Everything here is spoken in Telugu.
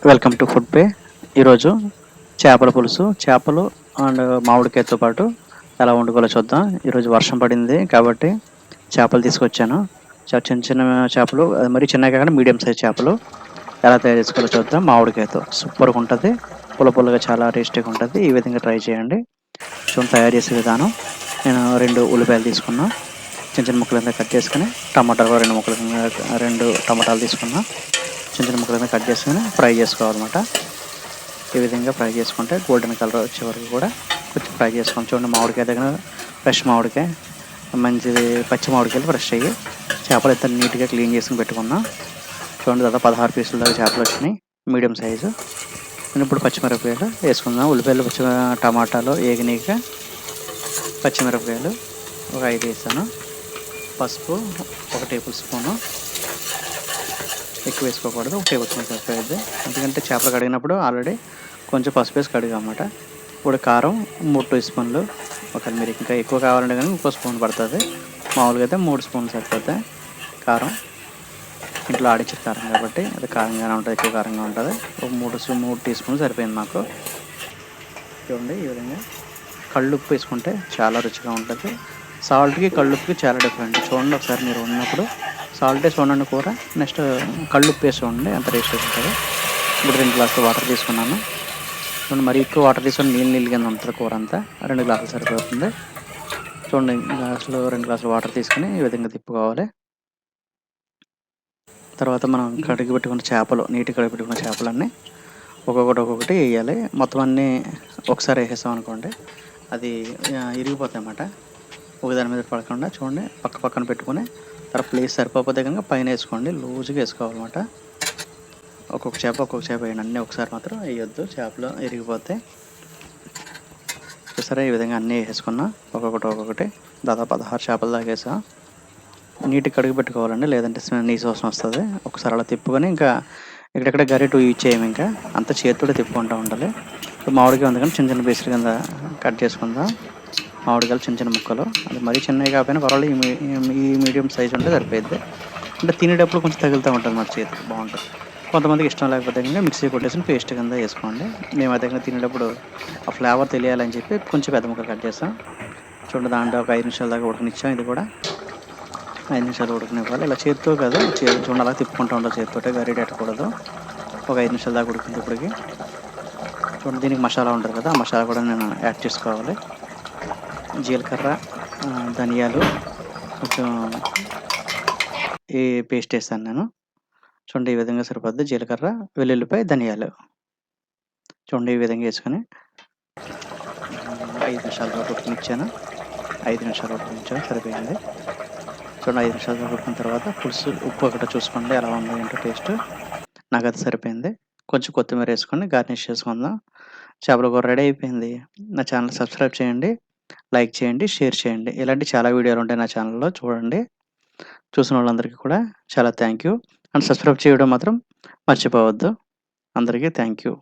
Welcome to food pay. ఈరోజు చేపల పులుసు, చేపలు అండ్ మామిడికాయతో పాటు ఎలా వండుకోవాలో చూద్దాం. ఈరోజు వర్షం పడింది కాబట్టి చేపలు తీసుకొచ్చాను. చిన్న చిన్న చేపలు, అది మరీ చిన్నవి కాకుండా మీడియం సైజ్ చేపలు ఎలా తయారు చేసుకోవాలో చూద్దాం. మామిడికాయతో సూపర్గా ఉంటుంది, పుల్ల పుల్లగా చాలా టేస్టీగా ఉంటుంది. ఈ విధంగా ట్రై చేయండి. చూడండి తయారు చేసే విధానం. నేను 2 ఉల్లిపాయలు తీసుకున్నా, చిన్న చిన్న ముక్కల కింద కట్ చేసుకుని. టమాటాలు 2 ముక్కల కింద 2 టమాటాలు తీసుకున్నా, చిన్న చిన్న ముక్కల కింద కట్ చేసుకొని ఫ్రై చేసుకోవాలన్నమాట. ఈ విధంగా ఫ్రై చేసుకుంటే గోల్డెన్ కలర్ వచ్చే వరకు కూడా కొంచెం ఫ్రై చేసుకోండి. చూడండి మామిడికాయ దగ్గర ఫ్రెష్ మామిడికాయ, మంచిది పచ్చి మామిడికాయలు ఫ్రెష్ అయ్యి చేపలు ఎంత నీట్గా క్లీన్ చేసుకుని పెట్టుకున్నాం. చూడండి దాదాపు 16 పీసుల దాకా చేపలు వచ్చినాయి, మీడియం సైజు. నేను ఇప్పుడు పచ్చిమిరపకాయలు వేసుకుందాం. ఉల్లిపాయలు, టమాటాలు ఏగినాక పచ్చిమిరపకాయలు ఒక 5 వేసాను. పసుపు 1 టేబుల్ స్పూను, ఎక్కువ వేసుకోకూడదు, 1 టేబుల్ స్పూన్ సరిపోయింది. ఎందుకంటే చేపలు కడిగినప్పుడు ఆల్రెడీ కొంచెం పసుపు వేసి కడిగామన్నమాట. ఇప్పుడు కారం 3 టీ స్పూన్లు. ఒకవేళ మీరు ఇంకా ఎక్కువ కావాలంటే కానీ ఇంకో స్పూన్ పడుతుంది. మామూలుగా అయితే 3 స్పూన్లు సరిపోతాయి. కారం ఇంట్లో ఆడించిన కారం కాబట్టి అది కారంగానే ఉంటుంది, ఎక్కువ కారంగా ఉంటుంది. ఒక 3 టీ స్పూన్లు సరిపోయింది మాకు. చూడండి ఈ విధంగా కళ్ళుప్పు వేసుకుంటే చాలా రుచిగా ఉంటుంది. సాల్ట్కి కళ్ళుప్పుకి చాలా డిఫరెంట్. చూడండి ఒకసారి మీరు ఉన్నప్పుడు సాల్ట్ వేసి వండండి కూర, నెక్స్ట్ కళ్ళుప్పు వేసి వండండి, ఎంత టేస్ట్గా ఉంటుంది. ఇప్పుడు 2 గ్లాసులు వాటర్ తీసుకున్నాను. చూడండి మరీ ఎక్కువ వాటర్ తీసుకొని నీళ్ళు కింద ఉంటుంది కూర అంతా. 2 గ్లాసులు సరిపోతుంది. చూడండి 2 గ్లాసులు వాటర్ తీసుకొని ఈ విధంగా తిప్పుకోవాలి. తర్వాత మనం కడిగి పెట్టుకున్న చేపలు, నీట్గా కడిగి పెట్టుకున్న చేపలన్నీ ఒక్కొక్కటి వేయాలి. మొత్తం అన్నీ ఒకసారి వేసేసాం అనుకోండి అది ఇరిగిపోతాయి అన్నమాట. ఒక దాని మీద పడకుండా చూడండి పక్కన పెట్టుకుని, తర్వాత ప్లేస్ సరిపోతే కనుక పైన వేసుకోండి, లూజ్గా వేసుకోవాలన్నమాట. ఒక్కొక్క చేప వేయండి, అన్నీ ఒకసారి మాత్రం వేయొద్దు, చేపలు ఇరిగిపోతాయి. చూసారా ఈ విధంగా అన్నీ వేసుకున్నా ఒక్కొక్కటి దాదాపు 16 చేపలు దాకా వేసా. నీట్గా కడిగి పెట్టుకోవాలండి, లేదంటే నీసు వాసన వస్తుంది. ఒకసారి అలా తిప్పుకొని ఇంకా ఇక్కడెక్కడ గరిట యూజ్ చేయము, ఇంకా అంత చేతితో తిప్పుకుంటూ ఉండాలి. ఇప్పుడు మామిడికాయ ఉంది కానీ చిన్న చిన్న పీసులు కింద కట్ చేసుకుందాం. మామిడికాయలు చిన్న చిన్న ముక్కలు, అది మరీ చిన్నవి కాకపోయినా పర్వాలేదు, ఈ మీడియం సైజు ఉంటే సరిపోద్ది. అంటే తినేటప్పుడు కొంచెం తగులుతూ ఉంటుంది మన చేతికి, బాగుంటుంది. కొంతమందికి ఇష్టం లేకపోతే కనుక మిక్సీ కొట్టేసి పేస్ట్ కింద వేసుకోండి. మేము అదే తినేటప్పుడు ఆ ఫ్లేవర్ తెలియాలని చెప్పి కొంచెం పెద్ద ముక్క కట్ చేస్తాం. చూడండి దాంట్లో ఒక 5 నిమిషాల దాకా ఉడకనిచ్చాం. ఇది కూడా 5 నిమిషాలు ఉడకనివ్వాలి. ఇలా చేతితో కాదు, చూడండి అలా తిప్పుకుంటూ ఉండాలి, చేతితో గరిట పెట్టకూడదు. ఒక 5 నిమిషాల దాకా ఉడికింది. ఇప్పటికి చూడండి దీనికి మసాలా ఉంటుంది కదా, ఆ మసాలా కూడా నేను యాడ్ చేసుకోవాలి. జీలకర్ర, ధనియాలు, కొంచెం ఈ పేస్ట్ వేస్తాను నేను. చూడండి ఈ విధంగా సరిపోద్ది. జీలకర్ర, వెల్లుల్లిపాయ, ధనియాలు చూడండి ఈ విధంగా వేసుకొని 5 నిమిషాల దాకా ఉడకనిచ్చాను. 5 నిమిషాలు ఉడకనిచ్చాను, సరిపోయింది. చూడండి 5 నిమిషాలు దాకా ఉడికిన తర్వాత పులుసు ఉప్పు ఒకటి చూసుకోండి ఎలా ఉందో ఏంటో టేస్ట్. నాకు అది సరిపోయింది. కొంచెం కొత్తిమీర వేసుకొని గార్నిష్ చేసుకుందాం. చేపల కూర రెడీ అయిపోయింది. నా ఛానల్ సబ్స్క్రైబ్ చేయండి, లైక్ చేయండి, షేర్ చేయండి. ఇలాంటి చాలా వీడియోలు ఉంటాయి నా ఛానల్లో, చూడండి. చూసిన వాళ్ళందరికీ కూడా చాలా థ్యాంక్ యూ. అండ్ సబ్స్క్రైబ్ చేయడం మాత్రం మర్చిపోవద్దు. అందరికీ థ్యాంక్ యూ.